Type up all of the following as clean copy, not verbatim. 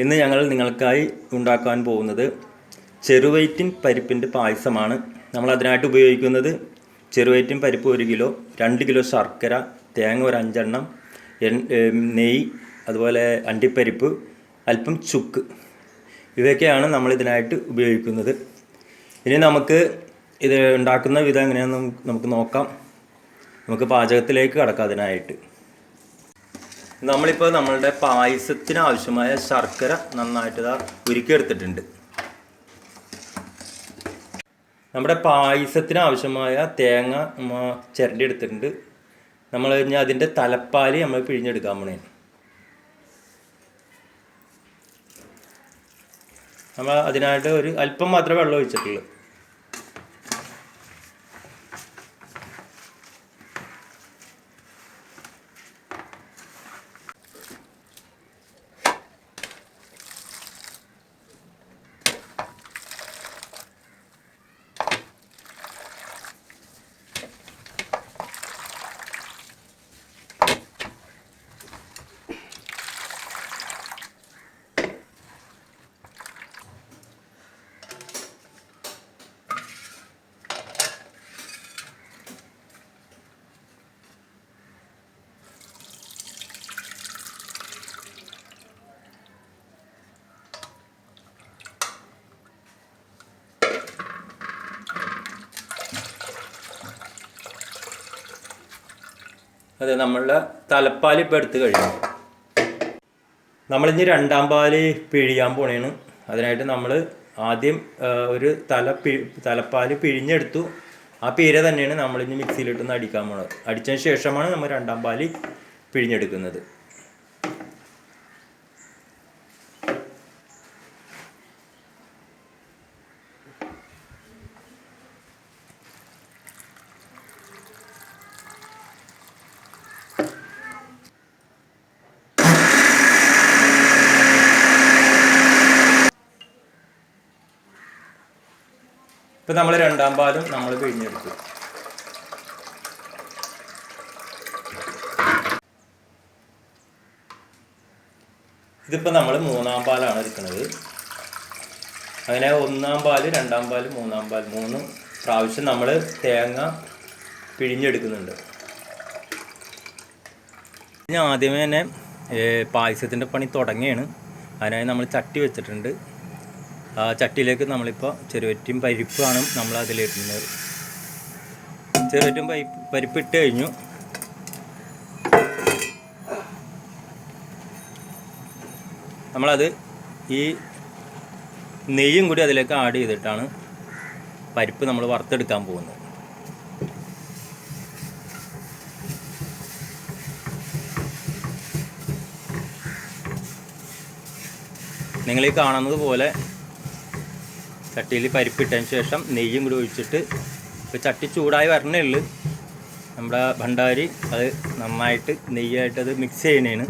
ഇന്ന് ഞങ്ങൾ നിങ്ങൾക്കായി ഉണ്ടാക്കാൻ പോകുന്നത് ചെറുവയറ്റിൻ പരിപ്പിൻ്റെ പായസമാണ്. നമ്മൾ അതിനായിട്ട് ഉപയോഗിക്കുന്നത് ചെറുവയറ്റിൻ പരിപ്പ് 1 കിലോ, 2 കിലോ ശർക്കര, തേങ്ങ ഒരു 5 എണ്ണം, നെയ്യ്, അതുപോലെ അണ്ടിപ്പരിപ്പ്, അല്പം ചുക്ക്, ഇവയൊക്കെയാണ് നമ്മൾ ഇതിനായിട്ട് ഉപയോഗിക്കുന്നത്. ഇനി നമുക്ക് ഇത് ഉണ്ടാക്കുന്ന വിധം എങ്ങനെയാണെന്ന് നമുക്ക് നോക്കാം. നമുക്ക് പാചകത്തിലേക്ക് കടക്കാം. അതിനായിട്ട് നമ്മളിപ്പോൾ നമ്മളുടെ പായസത്തിന് ആവശ്യമായ ശർക്കര നന്നായിട്ട് ഉരുക്കിയെടുത്തിട്ടുണ്ട്. നമ്മുടെ പായസത്തിന് ആവശ്യമായ തേങ്ങ ചിരണ്ടി എടുത്തിട്ടുണ്ട്. നമ്മൾ ഇനി അതിൻ്റെ തലപ്പാല് നമ്മൾ പിഴിഞ്ഞെടുക്കാൻ പോണേ. നമ്മൾ അതിനായിട്ട് ഒരു അല്പം മാത്രമേ വെള്ളം ഒഴിച്ചിട്ടുള്ളൂ. അതെ, നമ്മളുടെ തലപ്പാൽ ഇപ്പോൾ എടുത്ത് കഴിഞ്ഞു. നമ്മളിനി രണ്ടാം പാല് പിഴിയാൻ പോണേണ്. അതിനായിട്ട് നമ്മൾ ആദ്യം ഒരു തലപ്പാൽ പിഴിഞ്ഞെടുത്തു. ആ പീര തന്നെയാണ് നമ്മളിനി മിക്സിയിലിട്ടൊന്ന് അടിക്കാൻ പോണത്. അടിച്ചതിന് ശേഷമാണ് നമ്മൾ രണ്ടാം പാല് പിഴിഞ്ഞെടുക്കുന്നത്. ഇപ്പം നമ്മൾ രണ്ടാം പാലും നമ്മൾ പിഴിഞ്ഞെടുത്തു. ഇതിപ്പോൾ നമ്മൾ മൂന്നാം പാലാണ് എടുക്കുന്നത്. അങ്ങനെ ഒന്നാം പാല്, രണ്ടാം പാല്, മൂന്നാം പാൽ, 3 പ്രാവശ്യം നമ്മൾ തേങ്ങ പിഴിഞ്ഞെടുക്കുന്നുണ്ട്. ഇനി ആദ്യമേ തന്നെ പായസത്തിൻ്റെ പണി തുടങ്ങിയാണ്. അതിനായി നമ്മൾ ചട്ടി വെച്ചിട്ടുണ്ട്. ആ ചട്ടിയിലേക്ക് നമ്മളിപ്പോൾ ചെറുവറ്റും പരിപ്പാണ് നമ്മൾ അതിലിടുന്നത്. ചെറുവറ്റും പരിപ്പ് ഇട്ട് കഴിഞ്ഞു. നമ്മളത് ഈ നെയ്യും കൂടി അതിലേക്ക് ആഡ് ചെയ്തിട്ടാണ് പരിപ്പ് നമ്മൾ വറുത്തെടുക്കാൻ പോകുന്നത്. നിങ്ങളീ കാണുന്നത് പോലെ ചട്ടിയിൽ പരിപ്പിട്ടതിന് ശേഷം നെയ്യും കൂടി ഒഴിച്ചിട്ട്, ഇപ്പോൾ ചട്ടി ചൂടായി വരണേ ഉള്ളൂ. നമ്മുടെ ഭണ്ഡാരി അത് നന്നായിട്ട് നെയ്യായിട്ട് അത് മിക്സ് ചെയ്യണേണ്.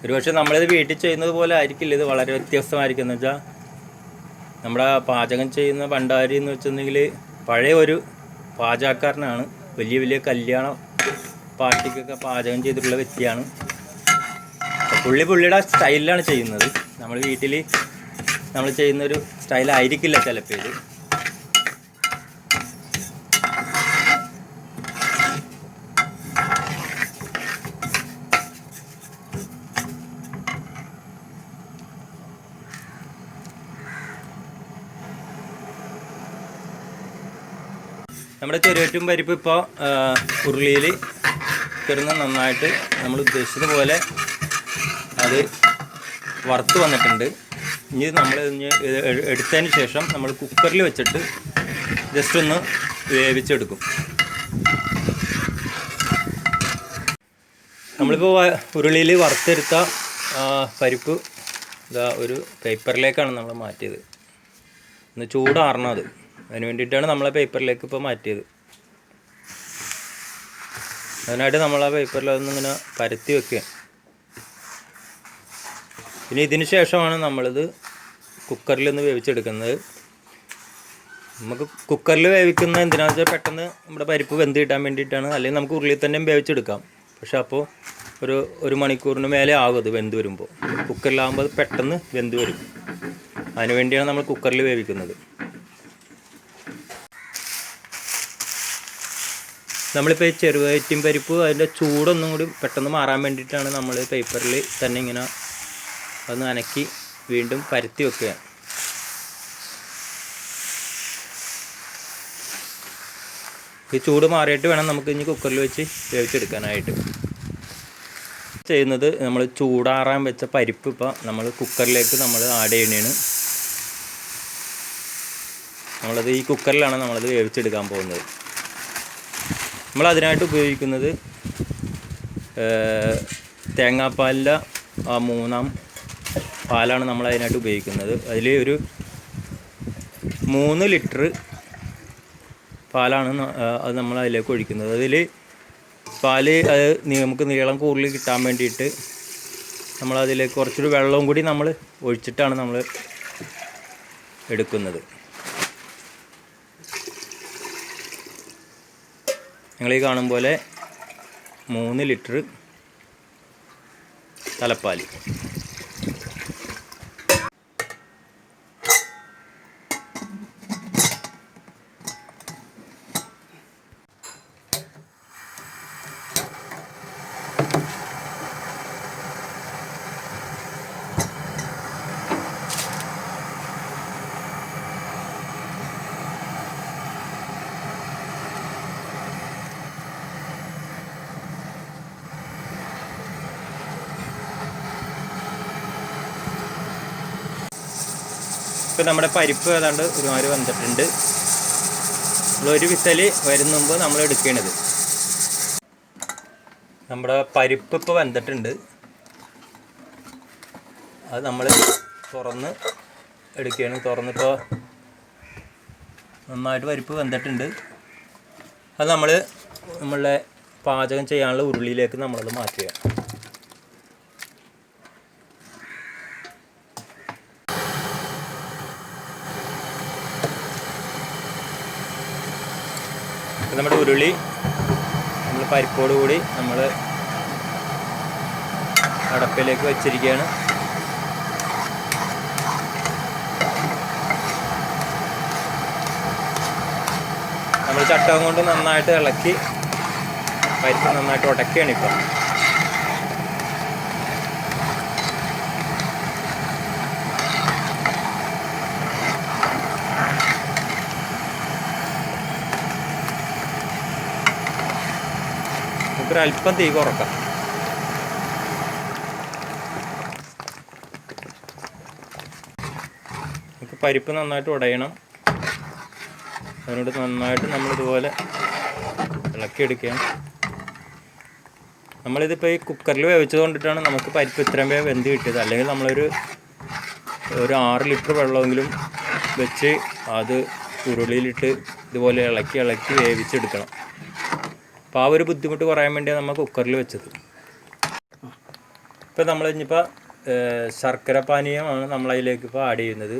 ഒരുപക്ഷെ നമ്മളിത് വീട്ടിൽ ചെയ്യുന്നത് പോലെ ആയിരിക്കില്ല, ഇത് വളരെ വ്യത്യസ്തമായിരിക്കും. എന്ന് വെച്ചാൽ നമ്മുടെ പാചകം ചെയ്യുന്ന ഭണ്ഡാരി എന്ന് വെച്ചിട്ടുണ്ടെങ്കിൽ പഴയ ഒരു പാചകക്കാരനാണ്. വലിയ വലിയ കല്യാണം പാർട്ടിക്കൊക്കെ പാചകം ചെയ്തിട്ടുള്ള വ്യക്തിയാണ്. പുള്ളിയുടെ സ്റ്റൈലിലാണ് ചെയ്യുന്നത്. നമ്മൾ വീട്ടിൽ നമ്മൾ ചെയ്യുന്നൊരു സ്റ്റൈലായിരിക്കില്ല ചിലപ്പോൾ ഇത്. നമ്മുടെ ചെറുവറ്റും പരിപ്പ് ഇപ്പോൾ ഉരുളിയിൽ കിടന്ന് നന്നായിട്ട് നമ്മൾ ഉദ്ദേശിച്ചതുപോലെ അത് വറുത്ത് വന്നിട്ടുണ്ട്. ഇനി നമ്മൾ എടുത്തതിന് ശേഷം നമ്മൾ കുക്കറിൽ വെച്ചിട്ട് ജസ്റ്റ് ഒന്ന് വേവിച്ചെടുക്കും. നമ്മളിപ്പോൾ ഉരുളിയിൽ വറുത്തെടുത്ത പരിപ്പ് ഇതാ ഒരു പേപ്പറിലേക്കാണ് നമ്മൾ മാറ്റിയത്. ഒന്ന് ചൂടാറണം അത്. അതിന് വേണ്ടിയിട്ടാണ് നമ്മളെ പേപ്പറിലേക്ക് ഇപ്പോൾ മാറ്റിയത്. അതിനായിട്ട് നമ്മൾ ആ പേപ്പറിൽ അതൊന്നിങ്ങനെ പരത്തി വെക്കുക. പിന്നെ ഇതിന് ശേഷമാണ് നമ്മളിത് കുക്കറിൽ ഒന്ന് വേവിച്ചെടുക്കുന്നത്. നമുക്ക് കുക്കറിൽ വേവിക്കുന്ന എന്തിനാണെന്ന് വെച്ചാൽ പെട്ടെന്ന് നമ്മുടെ പരിപ്പ് വെന്ത് കിട്ടാൻ വേണ്ടിയിട്ടാണ്. അല്ലെങ്കിൽ നമുക്ക് ഉരുളിയിൽ തന്നെ വേവിച്ചെടുക്കാം. പക്ഷെ അപ്പോൾ ഒരു മണിക്കൂറിന് മേലെ ആകും അത് വെന്ത് വരുമ്പോൾ. കുക്കറിലാകുമ്പോൾ അത് പെട്ടെന്ന് വെന്ത് വരും. അതിന് വേണ്ടിയാണ് നമ്മൾ കുക്കറിൽ വേവിക്കുന്നത്. നമ്മളിപ്പോൾ ഈ ചെറുവയറ്റും പരിപ്പ് അതിൻ്റെ ചൂടൊന്നും കൂടി പെട്ടെന്ന് മാറാൻ വേണ്ടിയിട്ടാണ് നമ്മൾ പേപ്പറിൽ തന്നെ ഇങ്ങനെ ഒന്ന് അനക്കി വീണ്ടും പരത്തി വെക്കുക. ഈ ചൂട് മാറിയിട്ട് വേണം നമുക്ക് ഇനി കുക്കറിൽ വെച്ച് വേവിച്ചെടുക്കാനായിട്ട്. ചെയ്യുന്നത് നമ്മൾ ചൂടാറാൻ വെച്ച പരിപ്പ് ഇപ്പോൾ നമ്മൾ കുക്കറിലേക്ക് നമ്മൾ ആഡ് ചെയ്യണതാണ്. നമ്മളത് ഈ കുക്കറിലാണ് നമ്മളത് വേവിച്ചെടുക്കാൻ പോകുന്നത്. നമ്മളതിനായിട്ട് ഉപയോഗിക്കുന്നത് തേങ്ങാപ്പാലിൻ്റെ 3 പാലാണ് നമ്മളതിനായിട്ട് ഉപയോഗിക്കുന്നത്. അതിൽ ഒരു 3 ലിറ്റർ പാലാണ് അത് നമ്മൾ അതിലേക്ക് ഒഴിക്കുന്നത്. അതിൽ പാല് അത് നമുക്ക് നീളം കൂടുതൽ കിട്ടാൻ വേണ്ടിയിട്ട് നമ്മളതിലേക്ക് കുറച്ചൊരു വെള്ളവും കൂടി നമ്മൾ ഒഴിച്ചിട്ടാണ് നമ്മൾ എടുക്കുന്നത്. ഞങ്ങളീ കാണും പോലെ 3 ലിറ്റർ തലപ്പാൽ. ഇപ്പോൾ നമ്മുടെ പരിപ്പ് ഏതാണ്ട് ഒരുമാതിരി വന്നിട്ടുണ്ട്. നമ്മളൊരു വിസൽ വരുന്ന മുമ്പ് നമ്മൾ എടുക്കേണ്ടത്. നമ്മുടെ പരിപ്പ് ഇപ്പോൾ വെന്തിട്ടുണ്ട്. അത് നമ്മൾ തുറന്ന് എടുക്കുകയാണ്. തുറന്നിപ്പോൾ നന്നായിട്ട് പരിപ്പ് വെന്തിട്ടുണ്ട്. അത് നമ്മളുടെ പാചകം ചെയ്യാനുള്ള ഉരുളിയിലേക്ക് നമ്മളത് മാറ്റുക. നമ്മുടെ ഉരുളി നമ്മൾ പരിപ്പോട് കൂടി നമ്മൾ അടപ്പിലേക്ക് വെച്ചിരിക്കുകയാണ്. നമ്മൾ ചട്ടകം കൊണ്ട് നന്നായിട്ട് ഇളക്കി പരിപ്പ് നന്നായിട്ട് ഉടക്കുകയാണ് ഇപ്പോൾ. അല്പം തീ കുറക്കാം. നമുക്ക് പരിപ്പ് നന്നായിട്ട് ഉടയണം. അതിനോട് നന്നായിട്ട് നമ്മളിതുപോലെ ഇളക്കിയെടുക്കുകയാണ്. നമ്മളിതിപ്പോൾ ഈ കുക്കറിൽ വേവിച്ചത് കൊണ്ടിട്ടാണ് നമുക്ക് പരിപ്പ് ഇത്രയും വേഗം വെന്ത് കിട്ടിയത്. അല്ലെങ്കിൽ നമ്മളൊരു 6 ലിറ്റർ വെള്ളമെങ്കിലും വെച്ച് അത് ഉരുളിയിലിട്ട് ഇതുപോലെ ഇളക്കി വേവിച്ചെടുക്കണം. അപ്പോൾ ആ ഒരു ബുദ്ധിമുട്ട് കുറയാൻ വേണ്ടിയാണ് നമ്മൾ കുക്കറിൽ വെച്ചത്. ഇപ്പോൾ നമ്മൾ ഇനിയിപ്പോൾ ശർക്കര പാനീയമാണ് നമ്മളതിലേക്ക് ഇപ്പോൾ ആഡ് ചെയ്യുന്നത്.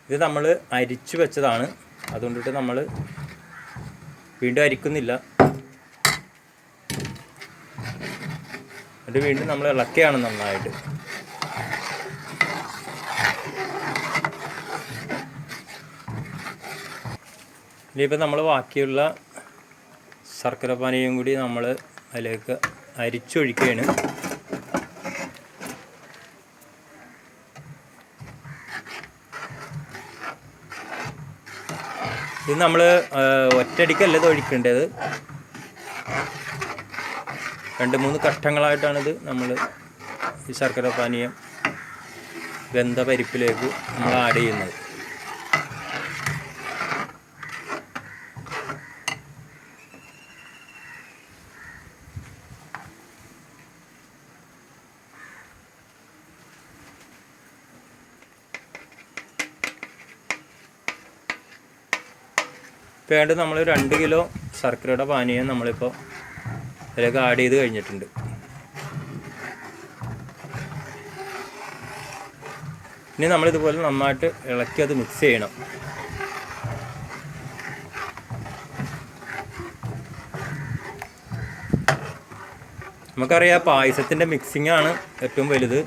ഇത് നമ്മൾ അരിച്ചു വെച്ചതാണ്. അതുകൊണ്ടിട്ട് നമ്മൾ വീണ്ടും അരിക്കുന്നില്ല. എന്നിട്ട് വീണ്ടും നമ്മൾ ഇളക്കുകയാണ് നന്നായിട്ട്. ഇനിയിപ്പോൾ നമ്മൾ ബാക്കിയുള്ള ശർക്കര പാനീയം കൂടി നമ്മൾ അതിലേക്ക് അരിച്ചൊഴിക്കുകയാണ്. ഇത് നമ്മൾ ഒറ്റയടിക്കല്ല ഇത് ഒഴിക്കേണ്ടത്. 2-3 ഘട്ടങ്ങളായിട്ടാണിത് നമ്മൾ ഈ ശർക്കര പാനീയം വെന്ത പരിപ്പിലേക്ക് നമ്മൾ ആഡ് ചെയ്യുന്നത്. വേണ്ട നമ്മൾ 2 കിലോ ശർക്കരയുടെ പാനീയം നമ്മളിപ്പോൾ ഇതിലേക്ക് ആഡ് ചെയ്ത് കഴിഞ്ഞിട്ടുണ്ട്. ഇനി നമ്മളിതുപോലെ നന്നായിട്ട് ഇളക്കി അത് മിക്സ് ചെയ്യണം. നമുക്കറിയാം പായസത്തിൻ്റെ മിക്സിംഗ് ആണ് ഏറ്റവും വലുത്.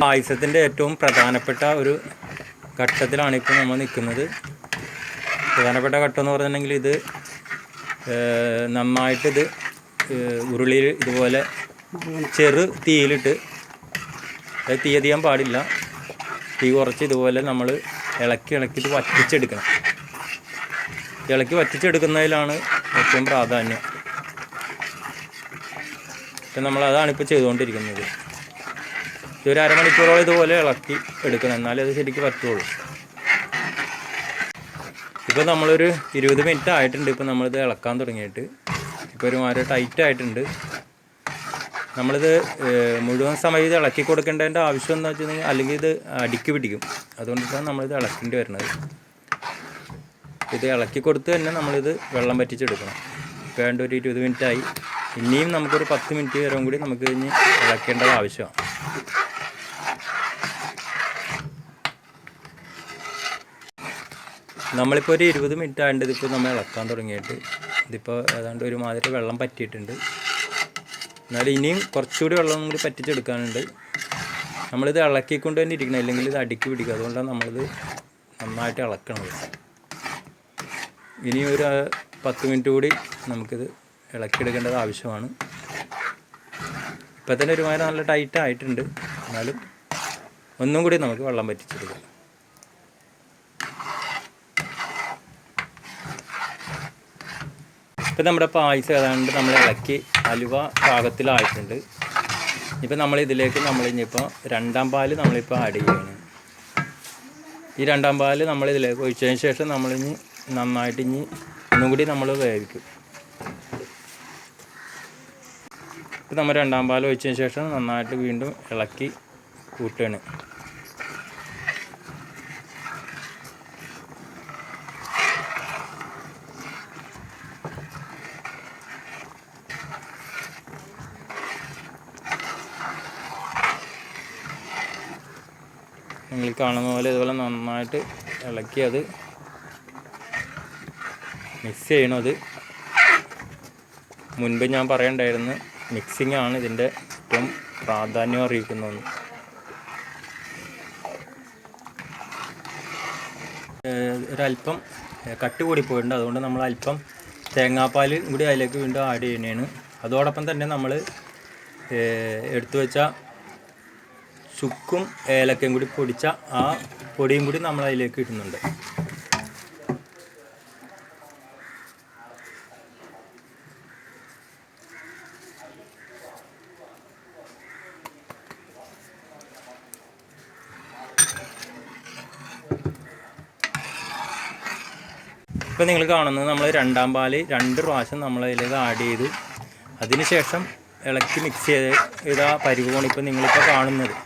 പായസത്തിൻ്റെ ഏറ്റവും പ്രധാനപ്പെട്ട ഒരു ഘട്ടത്തിലാണ് ഇപ്പോൾ നമ്മൾ നിൽക്കുന്നത്. പ്രധാനപ്പെട്ട ഘട്ടം എന്ന് പറഞ്ഞിട്ടുണ്ടെങ്കിൽ ഇത് നന്നായിട്ടിത് ഉരുളിയിൽ ഇതുപോലെ ചെറു തീയിലിട്ട്, തീ അധികം പാടില്ല, തീ കുറച്ച് ഇതുപോലെ നമ്മൾ ഇളക്കിയിട്ട് വറ്റിച്ചെടുക്കണം. ഇളക്കി വറ്റിച്ചെടുക്കുന്നതിലാണ് ഏറ്റവും പ്രാധാന്യം. അപ്പം നമ്മളതാണിപ്പോൾ ചെയ്തുകൊണ്ടിരിക്കുന്നത്. ഇതൊരു അരമണിക്കൂറോളം ഇതുപോലെ ഇളക്കി എടുക്കണം, എന്നാലേ അത് ശരിക്കും പറ്റുള്ളൂ. ഇപ്പോൾ നമ്മളൊരു 20 മിനിറ്റ് ആയിട്ടുണ്ട്. ഇപ്പോൾ നമ്മളിത് ഇളക്കാൻ തുടങ്ങിയിട്ട് ഇപ്പോൾ ഒരുമാതിരി ടൈറ്റ് ആയിട്ടുണ്ട്. നമ്മളിത് മുഴുവൻ സമയം ഇത് ഇളക്കി കൊടുക്കേണ്ടതിൻ്റെ ആവശ്യം എന്താ വെച്ചിട്ടുണ്ടെങ്കിൽ അല്ലെങ്കിൽ ഇത് അടിക്ക് പിടിക്കും. അതുകൊണ്ടിട്ടാണ് നമ്മളിത് ഇളക്കേണ്ടി വരുന്നത്. ഇത് ഇളക്കി കൊടുത്ത് തന്നെ നമ്മളിത് വെള്ളം വറ്റിച്ചെടുക്കണം. ഇപ്പോൾ വേണ്ട ഒരു 20 മിനിറ്റായി. ഇനിയും നമുക്കൊരു 10 മിനിറ്റ് വരെ കൂടി നമുക്ക് ഇനി ഇളക്കേണ്ടത് ആവശ്യമാണ്. നമ്മളിപ്പോൾ ഒരു 20 മിനിറ്റ് ആയിട്ട് ഇതിപ്പോൾ നമ്മൾ ഇളക്കാൻ തുടങ്ങിയിട്ട് ഇതിപ്പോൾ ഏതാണ്ട് ഒരുമാതിരി വെള്ളം പറ്റിയിട്ടുണ്ട്. എന്നാലും ഇനിയും കുറച്ചുകൂടി വെള്ളം കൂടി പറ്റിച്ചെടുക്കാനുണ്ട്. നമ്മളിത് ഇളക്കിക്കൊണ്ട് തന്നെ ഇരിക്കണം, അല്ലെങ്കിൽ ഇത് അടിക്ക് പിടിക്കും. അതുകൊണ്ടാണ് നമ്മളിത് നന്നായിട്ട് ഇളക്കണത്. ഇനി ഒരു 10 മിനിറ്റ് കൂടി നമുക്കിത് ഇളക്കിയെടുക്കേണ്ടത് ആവശ്യമാണ്. ഇപ്പം തന്നെ ഒരുമാതിരി നല്ല ടൈറ്റ് ആയിട്ടുണ്ട്. എന്നാലും ഒന്നും കൂടി നമുക്ക് വെള്ളം പറ്റിച്ചെടുക്കാം. ഇപ്പം നമ്മുടെ പായസം ഏതാണ്ട് നമ്മൾ ഇളക്കി അലുവ പാകത്തിലായിട്ടുണ്ട്. ഇപ്പം നമ്മളിതിലേക്ക് ഇനിയിപ്പോൾ 2ാം പാല് നമ്മളിപ്പോൾ ആഡ് ചെയ്യുകയാണ്. ഈ 2ാം പാല് നമ്മളിതിലേക്ക് ഒഴിച്ചതിന് ശേഷം നമ്മളിനി നന്നായിട്ട് ഒന്നും കൂടി നമ്മൾ വേവിക്കും. ഇപ്പം നമ്മൾ 2ാം പാൽ ഒഴിച്ചതിന് ശേഷം നന്നായിട്ട് വീണ്ടും ഇളക്കി കൂട്ടുകയാണ്. നിങ്ങൾ കാണുന്ന പോലെ ഇതുപോലെ നന്നായിട്ട് ഇളക്കി അത് മിക്സ് ചെയ്യണത്. മുൻപ് ഞാൻ പറയണ്ടായിരുന്നു, മിക്സിംഗ് ആണ് ഇതിൻ്റെ ഏറ്റവും പ്രാധാന്യം അറിയിക്കുന്നത്. ഒരല്പം കട്ടി കൂടി പോയിട്ടുണ്ട്. അതുകൊണ്ട് നമ്മൾ അല്പം തേങ്ങാപ്പാൽ കൂടി അതിലേക്ക് വീണ്ടും ആഡ് ചെയ്യുന്നതാണ്. അതോടൊപ്പം തന്നെ നമ്മൾ എടുത്തു വെച്ച ചുക്കും ഏലക്കയും കൂടി പൊടിച്ച ആ പൊടിയും കൂടി നമ്മൾ അതിലേക്ക് ഇടുന്നുണ്ട്. ഇപ്പോൾ നിങ്ങൾ കാണുന്നത് നമ്മൾ 2ാം പാല് 2 പ്രാവശ്യം നമ്മളതിലേക്ക് ആഡ് ചെയ്തു. അതിനുശേഷം ഇളക്കി മിക്സ് ചെയ്ത പരിവാണ് ഇപ്പോൾ നിങ്ങളിപ്പോൾ കാണുന്നത്.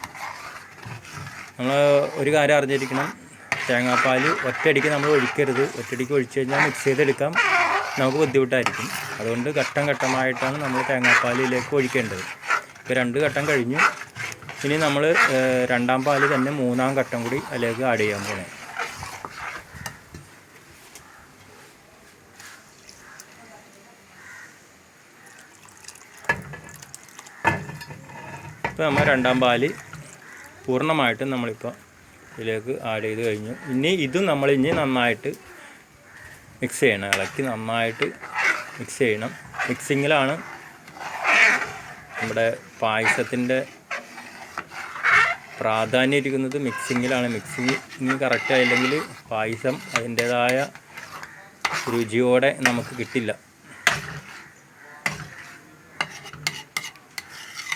നമ്മൾ ഒരു കാര്യം അറിഞ്ഞിരിക്കണം, തേങ്ങാപ്പാൽ ഒറ്റയടിക്ക് നമ്മൾ ഒഴിക്കരുത്. ഒറ്റയടിക്ക് ഒഴിച്ചു കഴിഞ്ഞാൽ മിക്സ് ചെയ്തെടുക്കാം നമുക്ക് ബുദ്ധിമുട്ടായിരിക്കും. അതുകൊണ്ട് ഘട്ടം ഘട്ടമായിട്ടാണ് നമ്മൾ തേങ്ങാപ്പാലിലേക്ക് ഒഴിക്കേണ്ടത്. ഇപ്പോൾ 2 ഘട്ടം കഴിഞ്ഞു. ഇനി നമ്മൾ 2ാം പാല് തന്നെ 3ാം ഘട്ടം കൂടി അതിലേക്ക് ആഡ് ചെയ്യാൻ പോകണം. ഇപ്പോൾ നമ്മൾ 2ാം പാല് പൂർണ്ണമായിട്ടും നമ്മളിപ്പോൾ ഇതിലേക്ക് ആഡ് ചെയ്ത് കഴിഞ്ഞു. ഇതും നമ്മൾ നന്നായിട്ട് മിക്സ് ചെയ്യണം. ഇളക്കി നന്നായിട്ട് മിക്സ് ചെയ്യണം. മിക്സിങ്ങിലാണ് നമ്മുടെ പായസത്തിൻ്റെ പ്രാധാന്യം ഇരിക്കുന്നത്. മിക്സിങ്ങിലാണ്. മിക്സിങ് കറക്റ്റ് ആയില്ലെങ്കിൽ പായസം അതിൻ്റേതായ രുചിയോടെ നമുക്ക് കിട്ടില്ല.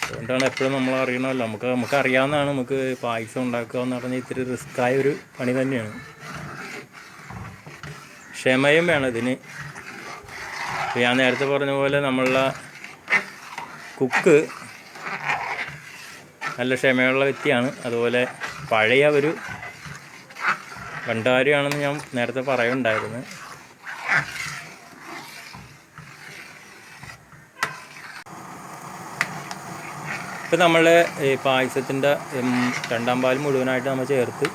അതുകൊണ്ടാണ് എപ്പോഴും നമ്മൾ അറിയണമല്ലോ, നമുക്ക് അറിയാവുന്നതാണ്. നമുക്ക് പായസം ഉണ്ടാക്കുക എന്ന് പറഞ്ഞാൽ ഇത്തിരി റിസ്ക്കായ ഒരു പണി തന്നെയാണ്. ക്ഷമയും വേണം ഇതിന്. ഞാൻ നേരത്തെ പറഞ്ഞ പോലെ നമ്മളുടെ കുക്ക് നല്ല ക്ഷമയുള്ള വ്യക്തിയാണ്. അതുപോലെ പഴയ ഒരു ഭണ്ഡാരിയാണെന്ന് ഞാൻ നേരത്തെ പറയുണ്ടായിരുന്നു. ഇപ്പം നമ്മളുടെ ഈ പായസത്തിൻ്റെ 2ാം പാൽ മുഴുവനായിട്ട് നമ്മൾ ചേർത്ത്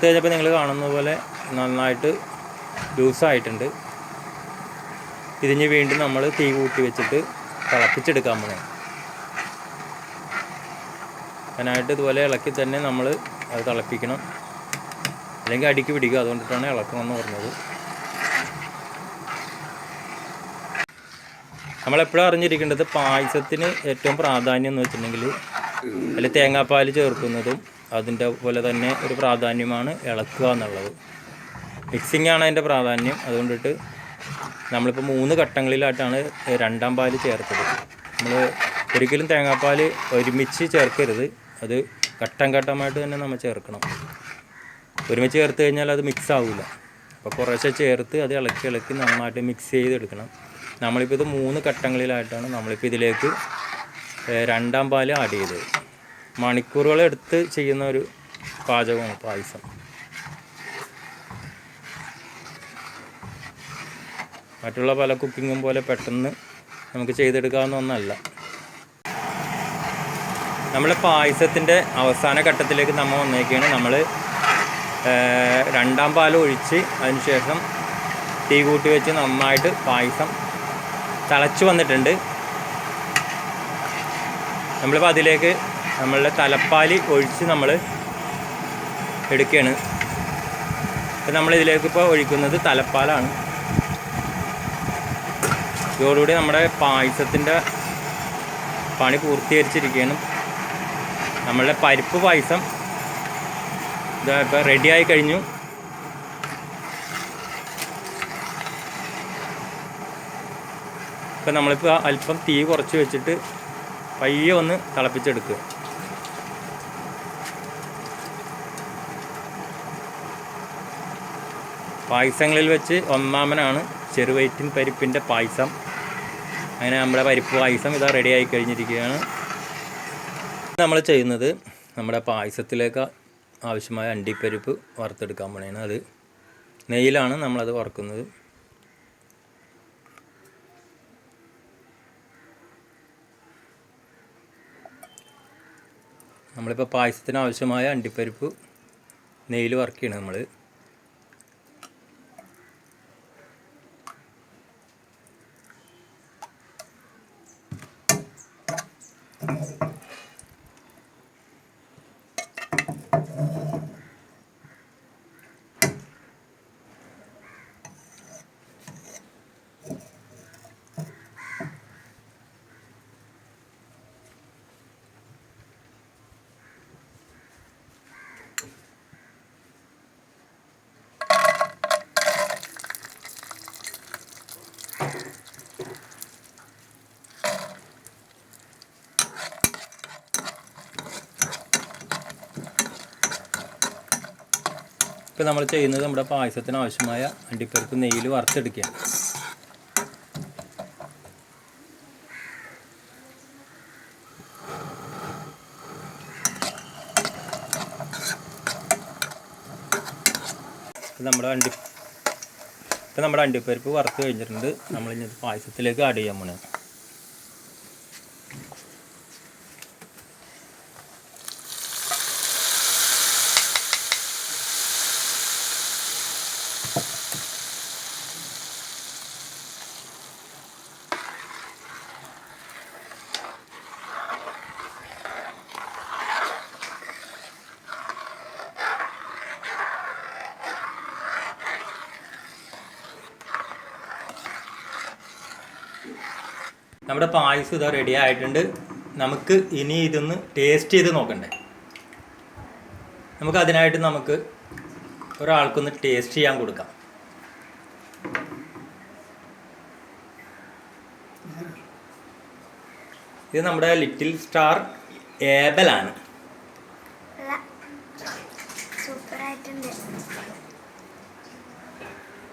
കഴിഞ്ഞപ്പോൾ നിങ്ങൾ കാണുന്ന പോലെ നന്നായിട്ട് ലൂസായിട്ടുണ്ട്. ഇതിന് വീണ്ടും നമ്മൾ തീ കൂട്ടി വെച്ചിട്ട് തിളപ്പിച്ചെടുക്കാൻ പോകണം. അതിനായിട്ട് ഇതുപോലെ ഇളക്കി തന്നെ നമ്മൾ അത് തിളപ്പിക്കണം, അല്ലെങ്കിൽ അടിക്ക് പിടിക്കുക. അതുകൊണ്ടിട്ടാണ് ഇളക്കണമെന്ന് പറഞ്ഞത്. നമ്മളെപ്പോഴും അറിഞ്ഞിരിക്കേണ്ടത് പായസത്തിന് ഏറ്റവും പ്രാധാന്യം എന്ന് വെച്ചിട്ടുണ്ടെങ്കിൽ അതിൽ തേങ്ങാപ്പാൽ ചേർക്കുന്നതും അതിൻ്റെ പോലെ തന്നെ ഒരു പ്രാധാന്യമാണ് ഇളക്കുക എന്നുള്ളത്. മിക്സിംഗ് ആണ് അതിൻ്റെ പ്രാധാന്യം. അതുകൊണ്ടിട്ട് നമ്മളിപ്പോൾ 3 ഘട്ടങ്ങളിലായിട്ടാണ് രണ്ടാം പാൽ ചേർത്തത്. നമ്മൾ ഒരിക്കലും തേങ്ങാപ്പാൽ ഒരുമിച്ച് ചേർക്കരുത്, അത് ഘട്ടം ഘട്ടമായിട്ട് തന്നെ നമ്മൾ ചേർക്കണം. ഒരുമിച്ച് ചേർത്ത് കഴിഞ്ഞാൽ അത് മിക്സ് ആവില്ല. അപ്പോൾ കുറേശ്ശെ ചേർത്ത് അത് ഇളക്കി നന്നായിട്ട് മിക്സ് ചെയ്തെടുക്കണം. നമ്മളിപ്പോൾ ഇത് 3 ഘട്ടങ്ങളിലായിട്ടാണ് നമ്മളിപ്പോൾ ഇതിലേക്ക് രണ്ടാം പാൽ ആഡ് ചെയ്തത്. മണിക്കൂറുകളെടുത്ത് ചെയ്യുന്ന ഒരു പാചകമാണ് പായസം. മറ്റുള്ള പല കുക്കിങ്ങും പോലെ പെട്ടെന്ന് നമുക്ക് ചെയ്തെടുക്കാവുന്ന ഒന്നല്ല. നമ്മുടെ പായസത്തിൻ്റെ അവസാന ഘട്ടത്തിലേക്ക് നമ്മൾ വന്നേക്കാണ്. നമ്മൾ രണ്ടാം പാൽ ഒഴിച്ച് അതിനുശേഷം തീ കൂട്ടി വെച്ച് നന്നായിട്ട് പായസം തിളച്ച് വന്നിട്ടുണ്ട്. നമ്മളിപ്പോൾ അതിലേക്ക് നമ്മളുടെ തലപ്പാൽ ഒഴിച്ച് നമ്മൾ എടുക്കുകയാണ്. ഇപ്പം നമ്മളിതിലേക്ക് ഇപ്പോൾ ഒഴിക്കുന്നത് തലപ്പാലാണ്. ഇതോടുകൂടി നമ്മുടെ പായസത്തിൻ്റെ പണി പൂർത്തീകരിച്ചിരിക്കുകയാണ്. നമ്മളുടെ പരിപ്പ് പായസം ഇതാ ഇപ്പോൾ റെഡിയായി കഴിഞ്ഞു. ഇപ്പം നമ്മളിപ്പോൾ അല്പം തീ കുറച്ച് വെച്ചിട്ട് പയ്യെ ഒന്ന് തിളപ്പിച്ചെടുക്കുക. പായസങ്ങളിൽ വെച്ച് ഒന്നാമനാണ് ചെറുവയറ്റിൻ പരിപ്പിൻ്റെ പായസം. അങ്ങനെ നമ്മുടെ പരിപ്പ് പായസം ഇതാ റെഡിയായി കഴിഞ്ഞിരിക്കുകയാണ്. നമ്മൾ ചെയ്യുന്നത് നമ്മുടെ പായസത്തിലേക്ക് ആവശ്യമായ അണ്ടിപ്പരിപ്പ് വറുത്തെടുക്കാൻ പോണേണ്. അത് നെയ്യിലാണ് നമ്മളത് വറുക്കുന്നത്. നമ്മളിപ്പോൾ പായസത്തിന് ആവശ്യമായ അണ്ടിപ്പരിപ്പ് നെയ്യിൽ വറുക്കുകയാണ് നമ്മൾ. ഇപ്പോൾ നമ്മൾ ചെയ്യുന്നത് നമ്മുടെ പായസത്തിന് ആവശ്യമായ അണ്ടിപ്പരിപ്പ് നെയ്യിൽ വറുത്തെടുക്കുകയാണ്. ഇപ്പം നമ്മുടെ അണ്ടിപ്പരിപ്പ് വറുത്ത് കഴിഞ്ഞിട്ടുണ്ട്. നമ്മളിനി പായസത്തിലേക്ക് ആഡ് ചെയ്യാൻ പോണേ. നമ്മുടെ പായസം ഇതാ റെഡി ആയിട്ടുണ്ട്. നമുക്ക് ഇനി ഇതൊന്ന് ടേസ്റ്റ് ചെയ്ത് നോക്കണ്ടേ. അതിനായിട്ട് നമുക്ക് ഒരാൾക്കൊന്ന് ടേസ്റ്റ് ചെയ്യാൻ കൊടുക്കാം. ഇത് നമ്മുടെ ലിറ്റിൽ സ്റ്റാർ ഏബലാണ്. സൂപ്പറായിട്ടുണ്ട്.